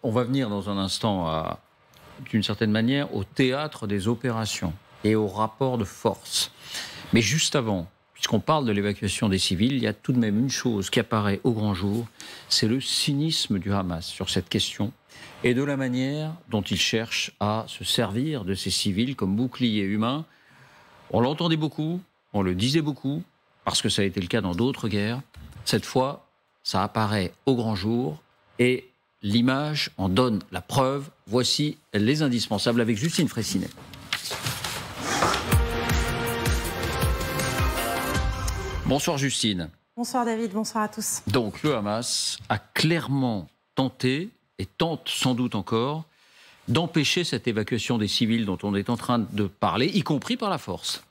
on va venir dans un instant, d'une certaine manière, au théâtre des opérations et au rapport de force. Mais juste avant, puisqu'on parle de l'évacuation des civils, il y a tout de même une chose qui apparaît au grand jour, c'est le cynisme du Hamas sur cette question et de la manière dont il cherche à se servir de ces civils comme bouclier humain. On l'entendait beaucoup, on le disait beaucoup, parce que ça a été le cas dans d'autres guerres. Cette fois, ça apparaît au grand jour et l'image en donne la preuve. Voici les indispensables avec Justine Fraissinet. Bonsoir Justine. Bonsoir David, bonsoir à tous. Donc le Hamas a clairement tenté, et tente sans doute encore, d'empêcher cette évacuation des civils dont on est en train de parler, y compris par la force.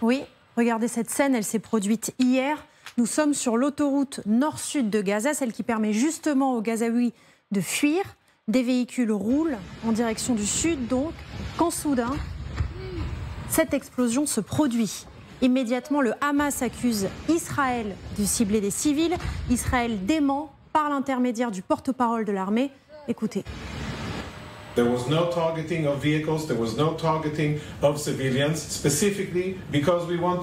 Oui, regardez cette scène, elle s'est produite hier. Nous sommes sur l'autoroute nord-sud de Gaza, celle qui permet justement aux Gazaouis de fuir. Des véhicules roulent en direction du sud, donc, quand soudain, cette explosion se produit. Immédiatement, le Hamas accuse Israël de cibler des civils. Israël dément par l'intermédiaire du porte-parole de l'armée. Écoutez. There was no targeting of vehicles, there was no targeting of civilians, specifically because we want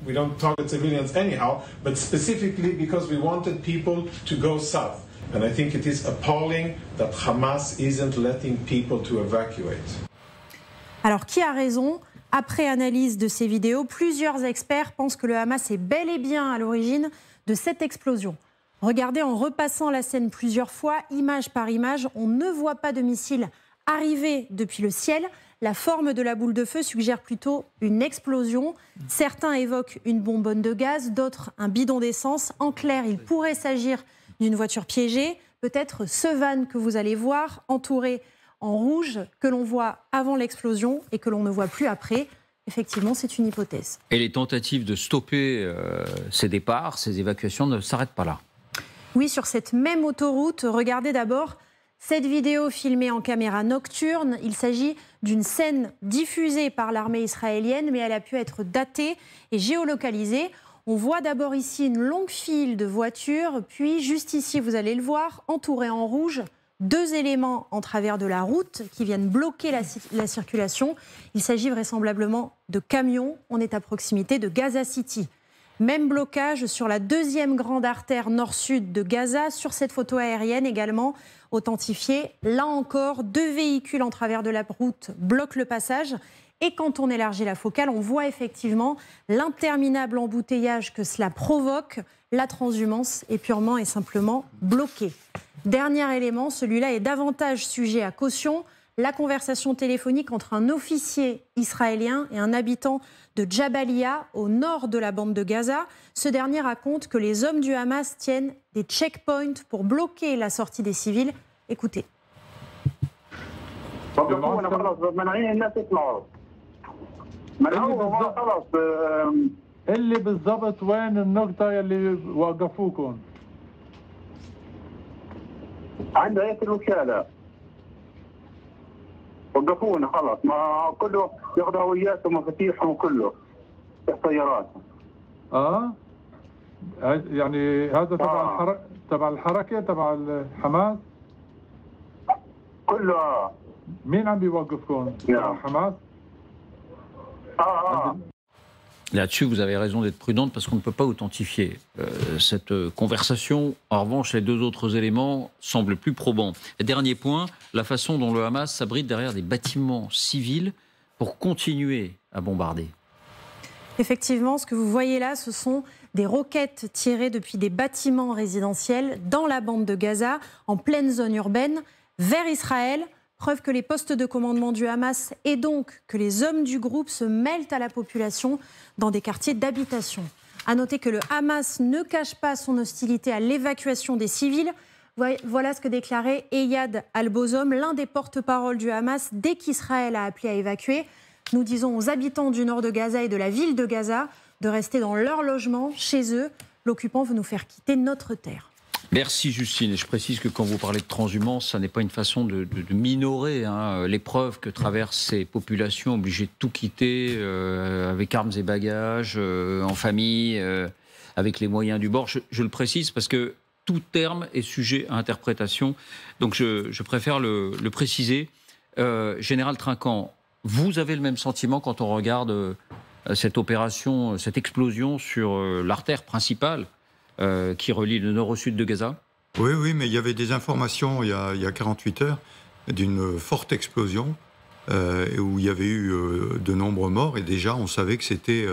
we don't target civilians anyhow, but specifically because we wanted people to go south. And I think it is appalling that Hamas isn't letting people to evacuate. Alors, qui a raison ? Après analyse de ces vidéos, plusieurs experts pensent que le Hamas est bel et bien à l'origine de cette explosion. Regardez en repassant la scène plusieurs fois, image par image, on ne voit pas de missiles arriver depuis le ciel. La forme de la boule de feu suggère plutôt une explosion. Certains évoquent une bonbonne de gaz, d'autres un bidon d'essence. En clair, il pourrait s'agir d'une voiture piégée, peut-être ce van que vous allez voir, entouré en rouge, que l'on voit avant l'explosion et que l'on ne voit plus après. Effectivement, c'est une hypothèse. Et les tentatives de stopper ces départs, ces évacuations ne s'arrêtent pas là. Oui, sur cette même autoroute, regardez d'abord cette vidéo filmée en caméra nocturne. Il s'agit d'une scène diffusée par l'armée israélienne, mais elle a pu être datée et géolocalisée. On voit d'abord ici une longue file de voitures, puis juste ici, vous allez le voir, entouré en rouge, deux éléments en travers de la route qui viennent bloquer la circulation. Il s'agit vraisemblablement de camions. On est à proximité de Gaza City. Même blocage sur la deuxième grande artère nord-sud de Gaza, sur cette photo aérienne également authentifiée. Là encore, deux véhicules en travers de la route bloquent le passage. Et quand on élargit la focale, on voit effectivement l'interminable embouteillage que cela provoque. La transhumance est purement et simplement bloquée. Dernier élément, celui-là est davantage sujet à caution. La conversation téléphonique entre un officier israélien et un habitant de Jabalia, au nord de la bande de Gaza. Ce dernier raconte que les hommes du Hamas tiennent des checkpoints pour bloquer la sortie des civils. Écoutez. اللي بالضبط وين النقطة اللي وقفوكم؟ عند هيئة الوكالة وقفونا خلاص ما كله ياخذوا هوياتهم ومفاتيحهم كله السيارات. يعني هذا تبع الحركة تبع الحماس كله. مين عم بيوقفكم؟ الحماس؟ Là-dessus, vous avez raison d'être prudente parce qu'on ne peut pas authentifier cette conversation. En revanche, les deux autres éléments semblent plus probants. Dernier point, la façon dont le Hamas s'abrite derrière des bâtiments civils pour continuer à bombarder. Effectivement, ce que vous voyez là, ce sont des roquettes tirées depuis des bâtiments résidentiels dans la bande de Gaza, en pleine zone urbaine, vers Israël. Preuve que les postes de commandement du Hamas et donc que les hommes du groupe se mêlent à la population dans des quartiers d'habitation. À noter que le Hamas ne cache pas son hostilité à l'évacuation des civils. Voilà ce que déclarait Eyad Al-Bozom, l'un des porte-paroles du Hamas, dès qu'Israël a appelé à évacuer. Nous disons aux habitants du nord de Gaza et de la ville de Gaza de rester dans leur logement, chez eux. L'occupant veut nous faire quitter notre terre. Merci Justine. Et je précise que quand vous parlez de transhumance, ça n'est pas une façon de minorer l'épreuve que traversent ces populations obligées de tout quitter avec armes et bagages, en famille, avec les moyens du bord. Je le précise parce que tout terme est sujet à interprétation. Donc je préfère le préciser. Général Trinquant, vous avez le même sentiment quand on regarde cette opération, cette explosion sur l'artère principale qui relie le nord au sud de Gaza? Oui, mais il y avait des informations il y a 48 heures d'une forte explosion où il y avait eu de nombreux morts, et déjà on savait que c'était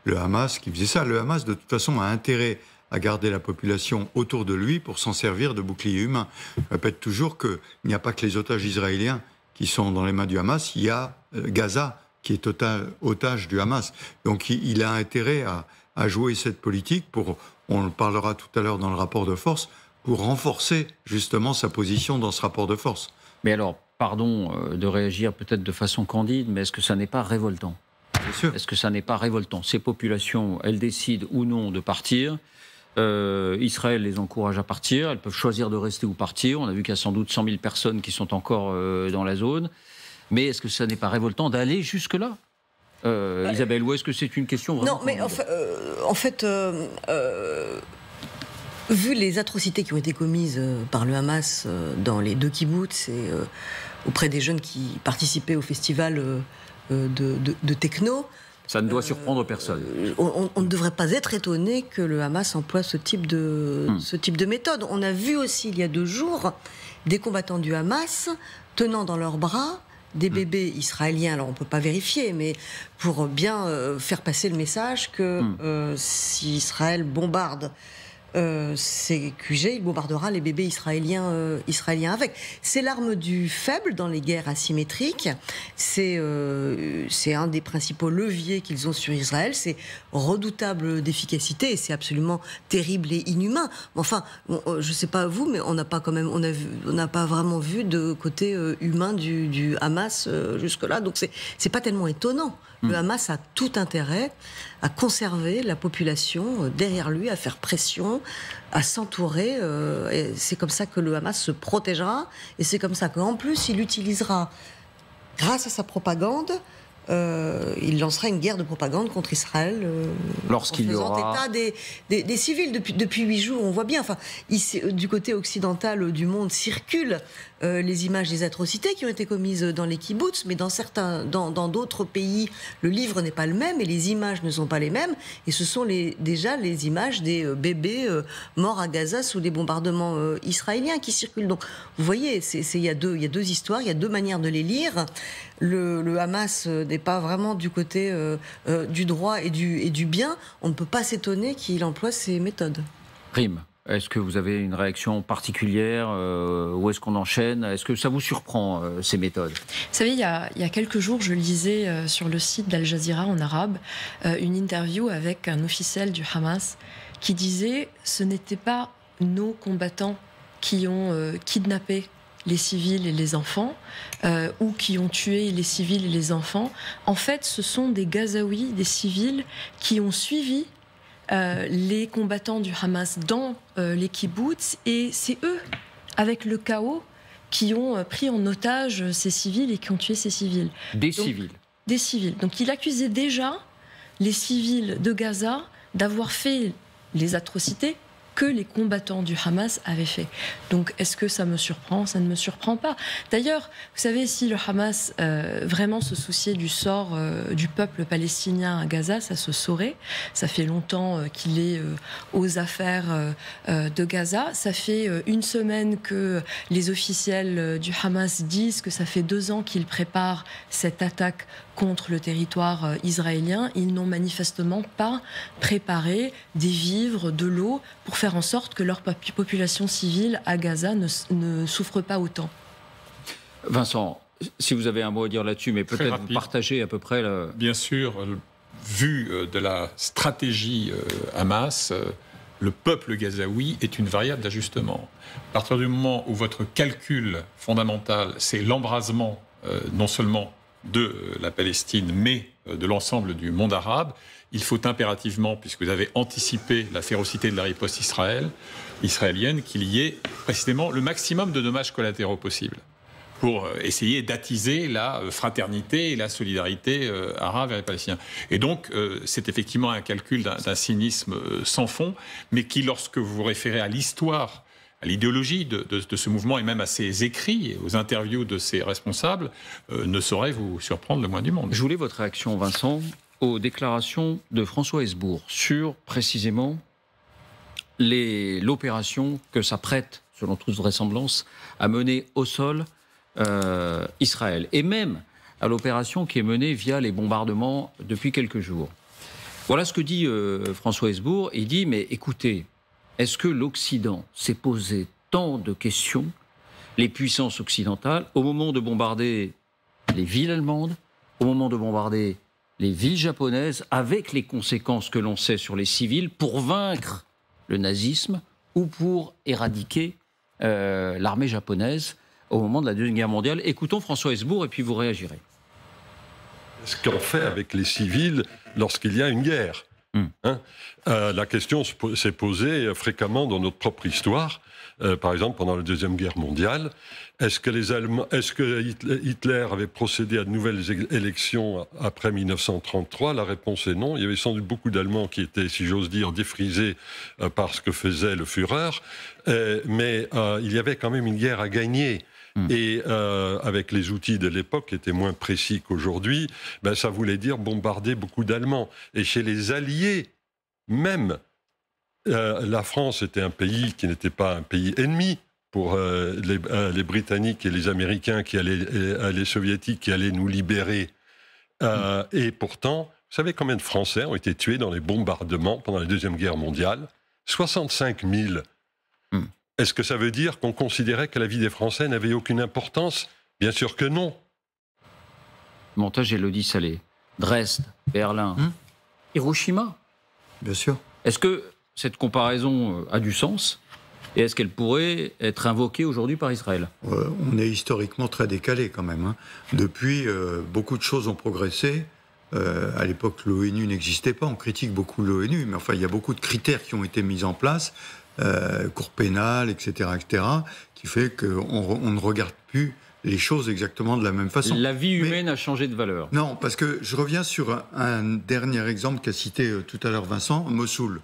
le Hamas qui faisait ça. Le Hamas, de toute façon, a intérêt à garder la population autour de lui pour s'en servir de bouclier humain. Je répète toujours qu'il n'y a pas que les otages israéliens qui sont dans les mains du Hamas, il y a Gaza qui est otage du Hamas. Donc il a intérêt à jouer cette politique on le parlera tout à l'heure dans le rapport de force, pour renforcer justement sa position dans ce rapport de force. Mais alors, pardon de réagir peut-être de façon candide, mais est-ce que ça n'est pas révoltant? Bien sûr. Est-ce que ça n'est pas révoltant? Ces populations, elles décident ou non de partir. Israël les encourage à partir. Elles peuvent choisir de rester ou partir. On a vu qu'il y a sans doute 100 000 personnes qui sont encore dans la zone. Mais est-ce que ça n'est pas révoltant d'aller jusque-là, Isabelle, ou est-ce que c'est une question vraiment... Non, mais en fait vu les atrocités qui ont été commises par le Hamas dans les 2 kibboutz et auprès des jeunes qui participaient au festival de techno, ça ne doit surprendre personne. On ne devrait pas être étonné que le Hamas emploie ce type de méthode. On a vu aussi il y a 2 jours des combattants du Hamas tenant dans leurs bras des bébés israéliens. Alors on ne peut pas vérifier, mais pour bien faire passer le message que si Israël bombarde ces QG, il bombardera les bébés israéliens avec. C'est l'arme du faible dans les guerres asymétriques. C'est un des principaux leviers qu'ils ont sur Israël. C'est redoutable d'efficacité et c'est absolument terrible et inhumain. Enfin, je ne sais pas vous, mais on n'a pas vraiment vu de côté humain du Hamas jusque-là. Donc c'est pas tellement étonnant. Le Hamas a tout intérêt à conserver la population derrière lui, à faire pression, à s'entourer. Et c'est comme ça que le Hamas se protégera. Et c'est comme ça qu'en plus, il utilisera, grâce à sa propagande, il lancera une guerre de propagande contre Israël lorsqu'il y aura... en faisant état des civils. Depuis 8 jours, on voit bien, du côté occidental du monde circulent les images des atrocités qui ont été commises dans les kibboutz, mais dans d'autres pays, le livre n'est pas le même et les images ne sont pas les mêmes. Et ce sont déjà les images des bébés morts à Gaza sous les bombardements israéliens qui circulent. Donc, vous voyez, il y a deux histoires, il y a 2 manières de les lire. Le Hamas n'est pas vraiment du côté du droit et du bien. On ne peut pas s'étonner qu'il emploie ces méthodes. Rime. Est-ce que vous avez une réaction particulière ou est-ce qu'on enchaîne? Est-ce que ça vous surprend, ces méthodes? Vous savez, il y a quelques jours, je lisais sur le site d'Al Jazeera en arabe une interview avec un officiel du Hamas qui disait « ce n'étaient pas nos combattants qui ont kidnappé les civils et les enfants, ou qui ont tué les civils et les enfants. En fait, ce sont des Gazaouis, des civils, qui ont suivi les combattants du Hamas dans les kibboutz, et c'est eux, avec le chaos, qui ont pris en otage ces civils et qui ont tué ces civils. Des civils. Donc il accusait déjà les civils de Gaza d'avoir fait les atrocités que les combattants du Hamas avaient fait. Donc, est-ce que ça me surprend? Ça ne me surprend pas. D'ailleurs, vous savez, si le Hamas vraiment se souciait du sort du peuple palestinien à Gaza, ça se saurait. Ça fait longtemps qu'il est aux affaires de Gaza. Ça fait 1 semaine que les officiels du Hamas disent que ça fait 2 ans qu'ils préparent cette attaque contre le territoire israélien. Ils n'ont manifestement pas préparé des vivres, de l'eau, pour faire en sorte que leur population civile à Gaza ne souffre pas autant. Vincent, si vous avez un mot à dire là-dessus, mais peut-être vous partagez à peu près... Bien sûr, vu de la stratégie Hamas, le peuple gazaoui est une variable d'ajustement. À partir du moment où votre calcul fondamental, c'est l'embrasement non seulement de la Palestine, mais de l'ensemble du monde arabe, il faut impérativement, puisque vous avez anticipé la férocité de la riposte israélienne, qu'il y ait précisément le maximum de dommages collatéraux possibles. pour essayer d'attiser la fraternité et la solidarité arabe et palestinienne. Et donc, c'est effectivement un calcul d'un cynisme sans fond, mais qui, lorsque vous vous référez à l'histoire, à l'idéologie de ce mouvement et même à ses écrits et aux interviews de ses responsables, ne saurait vous surprendre le moins du monde. Je voulais votre réaction, Vincent, aux déclarations de François Hesbourg sur précisément l'opération que s'apprête, selon toute vraisemblance, à mener au sol Israël, et même à l'opération qui est menée via les bombardements depuis quelques jours. Voilà ce que dit François Hesbourg. Il dit, mais écoutez, est-ce que l'Occident s'est posé tant de questions, les puissances occidentales, au moment de bombarder les villes allemandes, au moment de bombarder les villes japonaises, avec les conséquences que l'on sait sur les civils, pour vaincre le nazisme ou pour éradiquer l'armée japonaise au moment de la Deuxième Guerre mondiale. Écoutons François Hesbourg et puis vous réagirez. Ce qu'on fait avec les civils lorsqu'il y a une guerre. La question s'est posée fréquemment dans notre propre histoire. Par exemple, pendant la Deuxième Guerre mondiale, est-ce que Hitler avait procédé à de nouvelles élections après 1933 ? La réponse est non. Il y avait sans doute beaucoup d'Allemands qui étaient, si j'ose dire, défrisés par ce que faisait le Führer. Mais il y avait quand même une guerre à gagner. Et avec les outils de l'époque qui étaient moins précis qu'aujourd'hui, ça voulait dire bombarder beaucoup d'Allemands. Et chez les Alliés, même, la France était un pays qui n'était pas un pays ennemi pour les Britanniques et les Américains, les Soviétiques qui allaient nous libérer. Et pourtant, vous savez combien de Français ont été tués dans les bombardements pendant la Deuxième Guerre mondiale ? 65 000. Est-ce que ça veut dire qu'on considérait que la vie des Français n'avait aucune importance ? Bien sûr que non. Montage Élodie Salé. Dresde, Berlin, Hiroshima. Bien sûr. Est-ce que cette comparaison a du sens ? Et est-ce qu'elle pourrait être invoquée aujourd'hui par Israël ? On est historiquement très décalé quand même. Depuis, beaucoup de choses ont progressé. À l'époque, l'ONU n'existait pas. On critique beaucoup l'ONU, mais enfin, il y a beaucoup de critères qui ont été mis en place. Cour pénale, etc., qui fait qu'on ne regarde plus les choses exactement de la même façon. La vie humaine a changé de valeur. Non, parce que je reviens sur un dernier exemple qu'a cité tout à l'heure Vincent, Mossoul.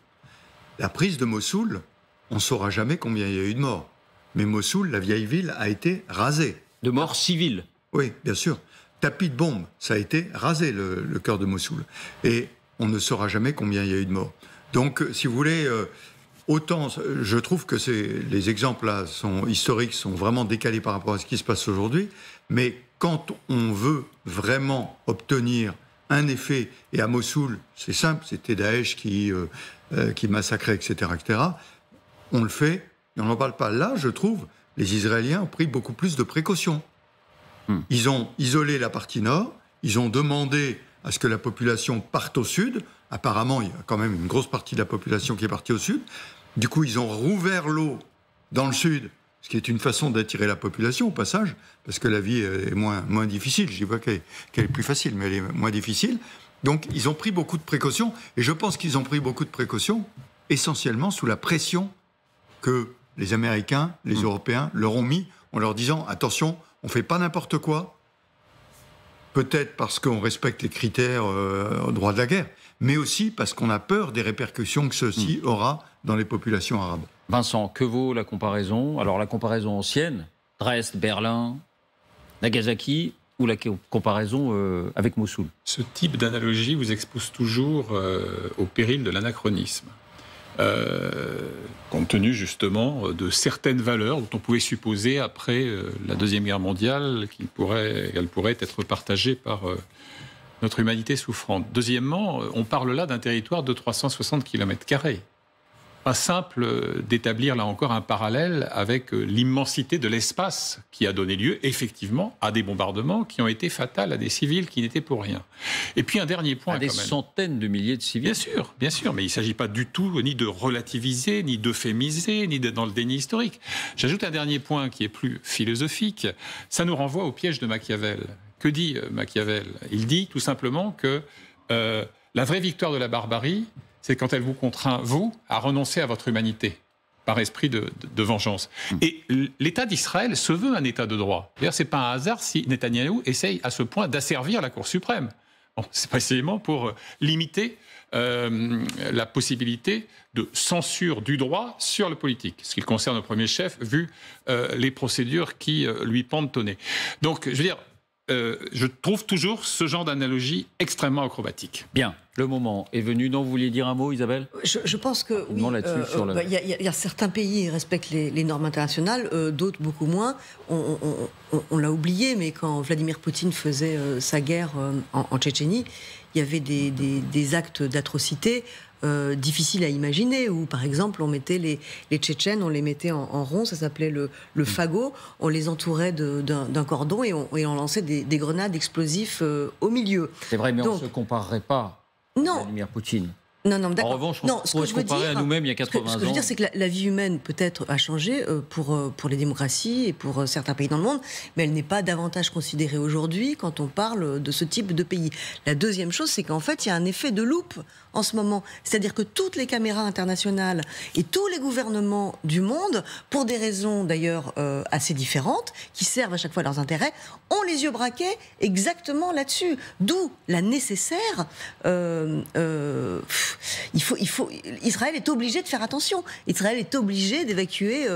La prise de Mossoul, on ne saura jamais combien il y a eu de morts. Mais Mossoul, la vieille ville, a été rasée. De morts civiles. Oui, bien sûr. Tapis de bombes, ça a été rasé, le cœur de Mossoul. Et on ne saura jamais combien il y a eu de morts. Donc, si vous voulez... Autant, je trouve que les exemples là historiques sont vraiment décalés par rapport à ce qui se passe aujourd'hui, mais quand on veut vraiment obtenir un effet, et à Mossoul, c'est simple, c'était Daesh qui massacrait, etc., on le fait, et on n'en parle pas. Là, je trouve, les Israéliens ont pris beaucoup plus de précautions. Ils ont isolé la partie nord, ils ont demandé à ce que la population parte au sud. Apparemment, il y a quand même une grosse partie de la population qui est partie au sud. Du coup, ils ont rouvert l'eau dans le sud, ce qui est une façon d'attirer la population au passage, parce que la vie est moins difficile. Je ne dis pas qu'elle est plus facile, mais elle est moins difficile. Donc, ils ont pris beaucoup de précautions, et je pense qu'ils ont pris beaucoup de précautions, essentiellement sous la pression que les Américains, les Européens leur ont mis, en leur disant « Attention, on ne fait pas n'importe quoi ». Peut-être parce qu'on respecte les critères droit de la guerre, mais aussi parce qu'on a peur des répercussions que ceci aura dans les populations arabes. Vincent, que vaut la comparaison ? Alors la comparaison ancienne, Dresde, Berlin, Nagasaki, ou la comparaison avec Mossoul ? Ce type d'analogie vous expose toujours au péril de l'anachronisme. Compte tenu justement de certaines valeurs dont on pouvait supposer après la Deuxième Guerre mondiale qu'elles pourraient être partagées par notre humanité souffrante. Deuxièmement, on parle là d'un territoire de 360 km². Pas simple d'établir là encore un parallèle avec l'immensité de l'espace qui a donné lieu effectivement à des bombardements qui ont été fatals à des civils qui n'étaient pour rien. Et puis un dernier point, à des centaines de milliers de civils. Bien sûr, mais il ne s'agit pas du tout ni de relativiser, ni d'euphémiser, ni d'être dans le déni historique. J'ajoute un dernier point qui est plus philosophique. Ça nous renvoie au piège de Machiavel. Que dit Machiavel ? Il dit tout simplement que la vraie victoire de la barbarie, c'est quand elle vous contraint, vous, à renoncer à votre humanité. par esprit de vengeance. Et l'État d'Israël se veut un État de droit. D'ailleurs, c'est pas un hasard si Netanyahou essaye à ce point d'asservir la Cour suprême. Bon, c'est précisément pour limiter la possibilité de censure du droit sur le politique, ce qui concerne au premier chef, vu les procédures qui lui pendent au nez. Donc, je veux dire, je trouve toujours ce genre d'analogie extrêmement acrobatique. Bien, le moment est venu. Non, vous vouliez dire un mot, Isabelle ? Je pense que oui. Il y a certains pays qui respectent les normes internationales, d'autres beaucoup moins. On l'a oublié, mais quand Vladimir Poutine faisait sa guerre en Tchétchénie, il y avait des actes d'atrocité difficiles à imaginer, où par exemple on mettait les Tchétchènes, on les mettait en rond, ça s'appelait le fagot, on les entourait d'un cordon et on lançait des grenades explosifs au milieu. C'est vrai, mais on ne se comparerait pas à Vladimir Poutine. Non, d'accord. En revanche, on pourrait se comparer à nous-mêmes il y a 80 ans. Ce que je veux dire, c'est que la vie humaine peut-être a changé pour les démocraties et pour certains pays dans le monde, mais elle n'est pas davantage considérée aujourd'hui quand on parle de ce type de pays. La deuxième chose, c'est qu'en fait, il y a un effet de loupe en ce moment. C'est-à-dire que toutes les caméras internationales et tous les gouvernements du monde, pour des raisons d'ailleurs assez différentes, qui servent à chaque fois leurs intérêts, ont les yeux braqués exactement là-dessus. D'où la nécessaire... Israël est obligé de faire attention. Israël est obligé d'évacuer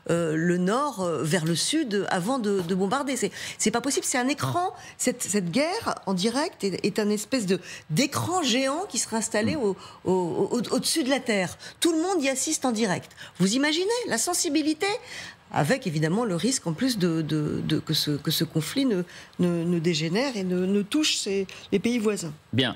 le nord vers le sud avant de bombarder. C'est pas possible. C'est un écran. Cette guerre en direct est un espèce d'écran géant qui sera installé au-dessus de la terre. Tout le monde y assiste en direct. Vous imaginez la sensibilité? Avec évidemment le risque en plus que ce conflit ne dégénère et ne touche les pays voisins. Bien.